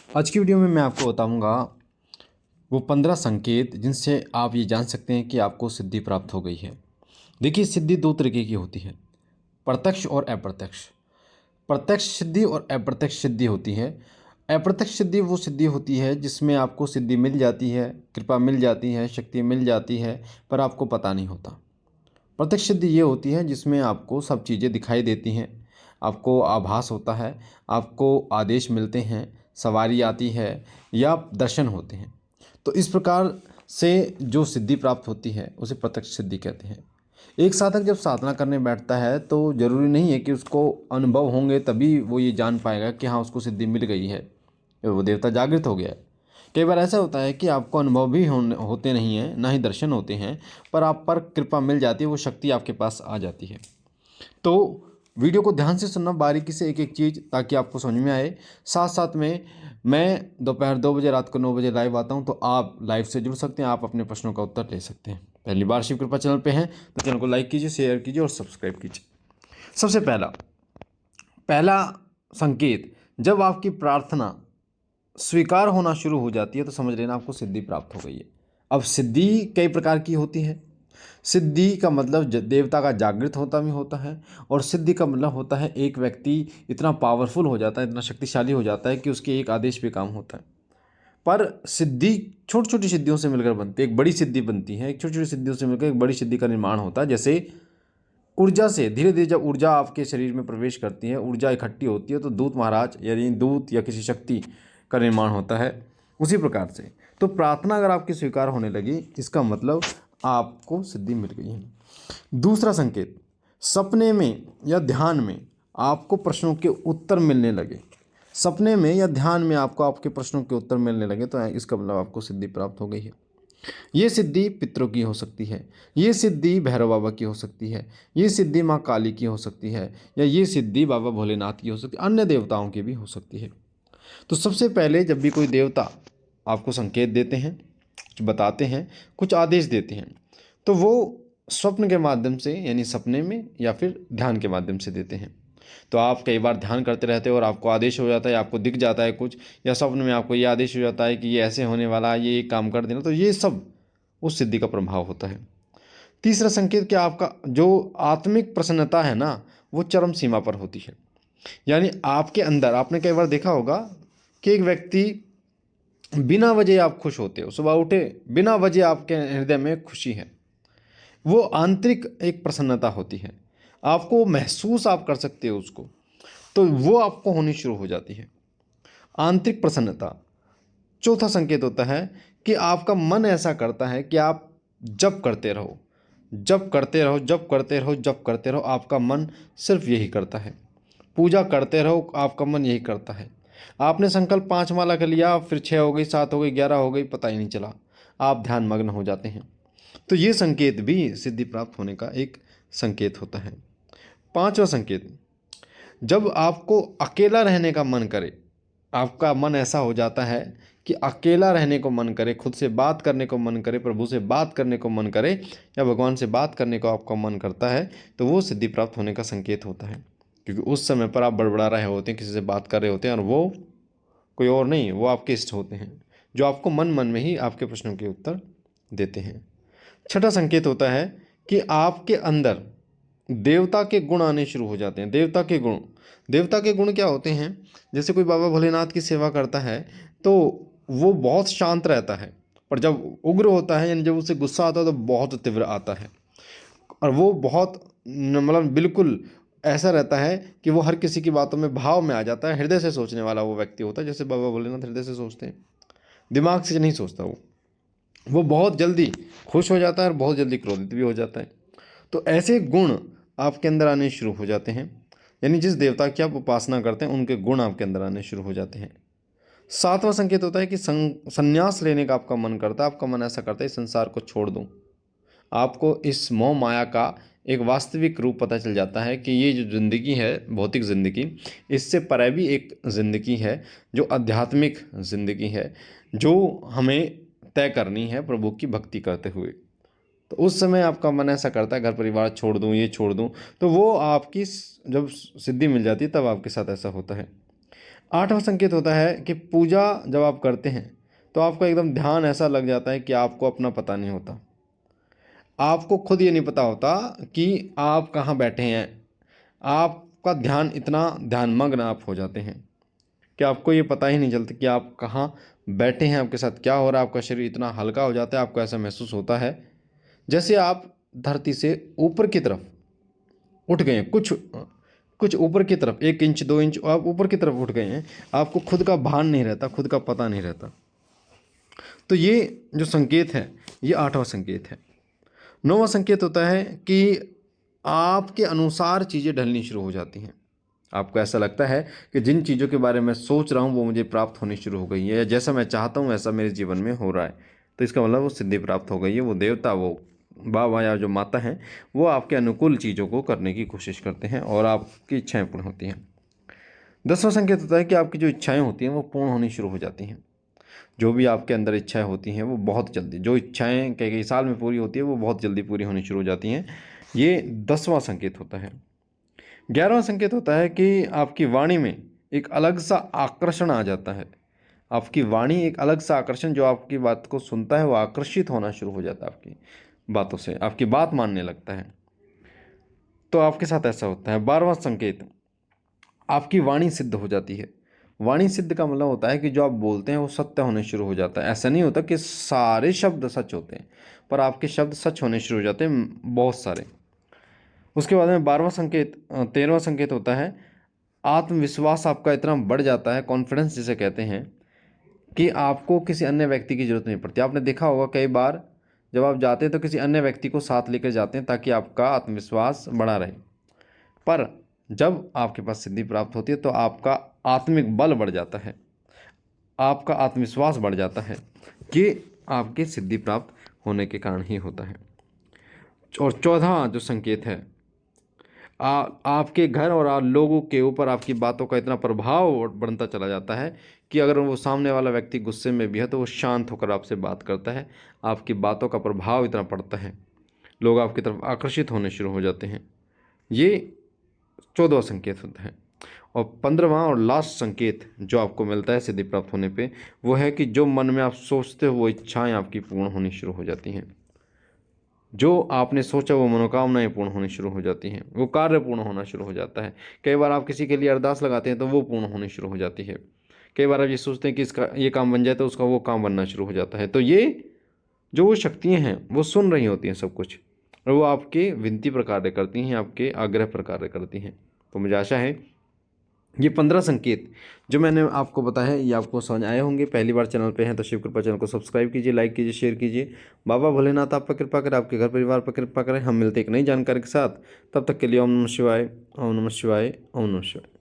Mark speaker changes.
Speaker 1: आज की वीडियो में मैं आपको बताऊंगा वो 15 संकेत जिनसे आप ये जान सकते हैं कि आपको सिद्धि प्राप्त हो गई है। देखिए, सिद्धि दो तरीके की होती है, प्रत्यक्ष और अप्रत्यक्ष। प्रत्यक्ष सिद्धि और अप्रत्यक्ष सिद्धि होती है। अप्रत्यक्ष सिद्धि वो सिद्धि होती है जिसमें आपको सिद्धि मिल जाती है, कृपा मिल जाती है, शक्ति मिल जाती है, पर आपको पता नहीं होता। प्रत्यक्ष सिद्धि ये होती है जिसमें आपको सब चीज़ें दिखाई देती हैं, आपको आभास होता है, आपको आदेश मिलते हैं, सवारी आती है या दर्शन होते हैं। तो इस प्रकार से जो सिद्धि प्राप्त होती है उसे प्रत्यक्ष सिद्धि कहते हैं। एक साधक जब साधना करने बैठता है तो ज़रूरी नहीं है कि उसको अनुभव होंगे तभी वो ये जान पाएगा कि हाँ उसको सिद्धि मिल गई है, वो देवता जागृत हो गया है। कई बार ऐसा होता है कि आपको अनुभव भी होते नहीं हैं, ना ही दर्शन होते हैं, पर आप पर कृपा मिल जाती है, वो शक्ति आपके पास आ जाती है। तो वीडियो को ध्यान से सुनना, बारीकी से एक एक चीज़, ताकि आपको समझ में आए। साथ साथ में मैं दोपहर 2 बजे, रात को 9 बजे लाइव आता हूं, तो आप लाइव से जुड़ सकते हैं, आप अपने प्रश्नों का उत्तर ले सकते हैं। पहली बार शिव कृपा चैनल पे हैं तो चैनल को लाइक कीजिए, शेयर कीजिए और सब्सक्राइब कीजिए। सबसे पहला पहला संकेत, जब आपकी प्रार्थना स्वीकार होना शुरू हो जाती है तो समझ लेना आपको सिद्धि प्राप्त हो गई है। अब सिद्धि कई प्रकार की होती है। सिद्धि का मतलब देवता का जागृत होता भी होता है, और सिद्धि का मतलब होता है एक व्यक्ति इतना पावरफुल हो जाता है, इतना शक्तिशाली हो जाता है कि उसके एक आदेश पे काम होता है। पर सिद्धि छोटी छोटी सिद्धियों से मिलकर बनती है, एक बड़ी सिद्धि बनती है, एक छोटी छोटी सिद्धियों से मिलकर एक बड़ी सिद्धि का निर्माण होता है। जैसे ऊर्जा से धीरे धीरे जब ऊर्जा आपके शरीर में प्रवेश करती है, ऊर्जा इकट्ठी होती है, तो दूत महाराज यानी दूत या किसी शक्ति का निर्माण होता है। उसी प्रकार से तो प्रार्थना अगर आपकी स्वीकार होने लगी, इसका मतलब आपको सिद्धि मिल गई है। दूसरा संकेत, सपने में या ध्यान में आपको प्रश्नों के उत्तर मिलने लगे। सपने में या ध्यान में आपको आपके प्रश्नों के उत्तर मिलने लगे तो इसका मतलब आपको सिद्धि प्राप्त हो गई है। ये सिद्धि पितरों की हो सकती है, ये सिद्धि भैरव बाबा की हो सकती है, ये सिद्धि माँ काली की हो सकती है, या ये सिद्धि बाबा भोलेनाथ की हो सकती है, अन्य देवताओं की भी हो सकती है। तो सबसे पहले जब भी कोई देवता आपको संकेत देते हैं, कुछ बताते हैं, कुछ आदेश देते हैं, तो वो स्वप्न के माध्यम से यानी सपने में या फिर ध्यान के माध्यम से देते हैं। तो आप कई बार ध्यान करते रहते हो और आपको आदेश हो जाता है, आपको दिख जाता है कुछ, या स्वप्न में आपको ये आदेश हो जाता है कि ये ऐसे होने वाला है, ये काम कर देना, तो ये सब उस सिद्धि का प्रभाव होता है। तीसरा संकेत, कि आपका जो आत्मिक प्रसन्नता है ना, वो चरम सीमा पर होती है। यानी आपके अंदर, आपने कई बार देखा होगा कि एक व्यक्ति बिना वजह आप खुश होते हो, सुबह उठे बिना वजह आपके हृदय में खुशी है, वो आंतरिक एक प्रसन्नता होती है, आपको महसूस आप कर सकते हो उसको, तो वो आपको होनी शुरू हो जाती है, आंतरिक प्रसन्नता। चौथा संकेत होता है कि आपका मन ऐसा करता है कि आप जप करते रहो, जप करते रहो, जप करते रहो, जप करते रहो, आपका मन सिर्फ यही करता है। पूजा करते रहो, आपका मन यही करता है। आपने संकल्प 5 माला कर लिया, फिर 6 हो गई, 7 हो गई, 11 हो गई, पता ही नहीं चला, आप ध्यान मग्न हो जाते हैं। तो ये संकेत भी सिद्धि प्राप्त होने का एक संकेत होता है। पांचवा संकेत, जब आपको अकेला रहने का मन करे, आपका मन ऐसा हो जाता है कि अकेला रहने को मन करे, खुद से बात करने को मन करे, प्रभु से बात करने को मन करे, या भगवान से बात करने को आपका मन करता है, तो वो सिद्धि प्राप्त होने का संकेत होता है। क्योंकि उस समय पर आप बड़बड़ा रहे होते हैं, किसी से बात कर रहे होते हैं, और वो कोई और नहीं, वो आपके इष्ट होते हैं, जो आपको मन मन में ही आपके प्रश्नों के उत्तर देते हैं। छठा संकेत होता है कि आपके अंदर देवता के गुण आने शुरू हो जाते हैं। देवता के गुण, देवता के गुण क्या होते हैं? जैसे कोई बाबा भोलेनाथ की सेवा करता है तो वो बहुत शांत रहता है, पर जब उग्र होता है यानी जब उसे गुस्सा आता है तो बहुत तीव्र आता है, और वो बहुत मतलब बिल्कुल ऐसा रहता है कि वो हर किसी की बातों में भाव में आ जाता है, हृदय से सोचने वाला वो व्यक्ति होता है। जैसे बाबा भोलेनाथ हृदय से सोचते हैं, दिमाग से नहीं सोचता वो बहुत जल्दी खुश हो जाता है और बहुत जल्दी क्रोधित भी हो जाता है। तो ऐसे गुण आपके अंदर आने शुरू हो जाते हैं, यानी जिस देवता की आप उपासना करते हैं उनके गुण आपके अंदर आने शुरू हो जाते हैं। सातवां संकेत होता है कि संन्यास लेने का आपका मन करता है, आपका मन ऐसा करता है इस संसार को छोड़ दूं। आपको इस मोह माया का एक वास्तविक रूप पता चल जाता है कि ये जो ज़िंदगी है, भौतिक ज़िंदगी, इससे परे भी एक ज़िंदगी है जो आध्यात्मिक ज़िंदगी है, जो हमें तय करनी है प्रभु की भक्ति करते हुए। तो उस समय आपका मन ऐसा करता है घर परिवार छोड़ दूँ, ये छोड़ दूँ, तो वो आपकी जब सिद्धि मिल जाती है तब आपके साथ ऐसा होता है। 8वां संकेत होता है कि पूजा जब आप करते हैं तो आपका एकदम ध्यान ऐसा लग जाता है कि आपको अपना पता नहीं होता, आपको खुद ये नहीं पता होता कि आप कहाँ बैठे हैं। आपका ध्यान इतना ध्यानमग्न आप हो जाते हैं कि आपको ये पता ही नहीं चलता कि आप कहाँ बैठे हैं, आपके साथ क्या हो रहा है। आपका शरीर इतना हल्का हो जाता है, आपको ऐसा महसूस होता है जैसे आप धरती से ऊपर की तरफ उठ गए हैं, कुछ कुछ ऊपर की तरफ 1 इंच 2 इंच आप ऊपर की तरफ उठ गए हैं। आपको खुद का भान नहीं रहता, खुद का पता नहीं रहता। तो ये जो संकेत है ये 8वां संकेत है। 9वां संकेत होता है कि आपके अनुसार चीज़ें ढलनी शुरू हो जाती हैं। आपको ऐसा लगता है कि जिन चीज़ों के बारे में सोच रहा हूँ वो मुझे प्राप्त होनी शुरू हो गई है, या जैसा मैं चाहता हूँ वैसा मेरे जीवन में हो रहा है। तो इसका मतलब वो सिद्धि प्राप्त हो गई है। वो देवता, वो बाबा या जो माता हैं, वो आपके अनुकूल चीज़ों को करने की कोशिश करते हैं और आपकी इच्छाएं पूर्ण होती हैं। 10वां संकेत होता है कि आपकी जो इच्छाएं होती हैं वो पूर्ण होनी शुरू हो जाती हैं। जो भी आपके अंदर इच्छाएं होती हैं वो बहुत जल्दी, जो इच्छाएं कई कई साल में पूरी होती है वो बहुत जल्दी पूरी होनी शुरू हो जाती हैं। ये 10वां संकेत होता है। 11वां संकेत होता है कि आपकी वाणी में एक अलग सा आकर्षण आ जाता है। आपकी वाणी एक अलग सा आकर्षण, जो आपकी बात को सुनता है वो आकर्षित होना शुरू हो जाता है आपकी बातों से, आपकी बात मानने लगता है। तो आपके साथ ऐसा होता है। 12वां संकेत, आपकी वाणी सिद्ध हो जाती है। वाणी सिद्ध का मतलब होता है कि जो आप बोलते हैं वो सत्य होने शुरू हो जाता है। ऐसा नहीं होता कि सारे शब्द सच होते हैं, पर आपके शब्द सच होने शुरू हो जाते हैं, बहुत सारे। उसके बाद में 12वां संकेत 13वां संकेत होता है, आत्मविश्वास आपका इतना बढ़ जाता है, कॉन्फिडेंस जिसे कहते हैं, कि आपको किसी अन्य व्यक्ति की जरूरत नहीं पड़ती। आपने देखा होगा कई बार जब आप जाते हैं तो किसी अन्य व्यक्ति को साथ लेकर जाते हैं ताकि आपका आत्मविश्वास बढ़ा रहे। पर जब आपके पास सिद्धि प्राप्त होती है तो आपका आत्मिक बल बढ़ जाता है, आपका आत्मविश्वास बढ़ जाता है। ये आपके सिद्धि प्राप्त होने के कारण ही होता है। और 14वां जो संकेत है, आपके घर और लोगों के ऊपर आपकी बातों का इतना प्रभाव बनता चला जाता है कि अगर वो सामने वाला व्यक्ति गुस्से में भी है तो वो शांत होकर आपसे बात करता है। आपकी बातों का प्रभाव इतना पड़ता है, लोग आपकी तरफ आकर्षित होने शुरू हो जाते हैं। ये 14वां संकेत होता है। और 15वां और लास्ट संकेत जो आपको मिलता है सिद्धि प्राप्त होने पे, वो है कि जो मन में आप सोचते हो वो इच्छाएं आपकी पूर्ण होनी शुरू हो जाती हैं। जो आपने सोचा वो मनोकामनाएं पूर्ण होनी शुरू हो जाती हैं, वो कार्य पूर्ण होना शुरू हो जाता है। कई बार आप किसी के लिए अरदास लगाते हैं तो वो पूर्ण होनी शुरू हो जाती है। कई बार आप ये सोचते हैं कि इसका ये काम बन जाए तो उसका वो काम बनना शुरू हो जाता है। तो ये जो वो शक्तियाँ हैं वो सुन रही होती हैं सब कुछ, और वो आपके विनती पर कार्य करती हैं, आपके आग्रह पर कार्य करती हैं। तो मुझे आशा है ये 15 संकेत जो मैंने आपको बताया है ये आपको समझ आए होंगे। पहली बार चैनल पे हैं तो शिव कृपा चैनल को सब्सक्राइब कीजिए, लाइक कीजिए, शेयर कीजिए। बाबा भोलेनाथ आप पर कृपा करें, आपके घर परिवार पर कृपा करें। हम मिलते एक नई जानकारी के साथ, तब तक के लिए ओम नमः शिवाय, ओम नमः शिवाय, ओम नमः शिवाय।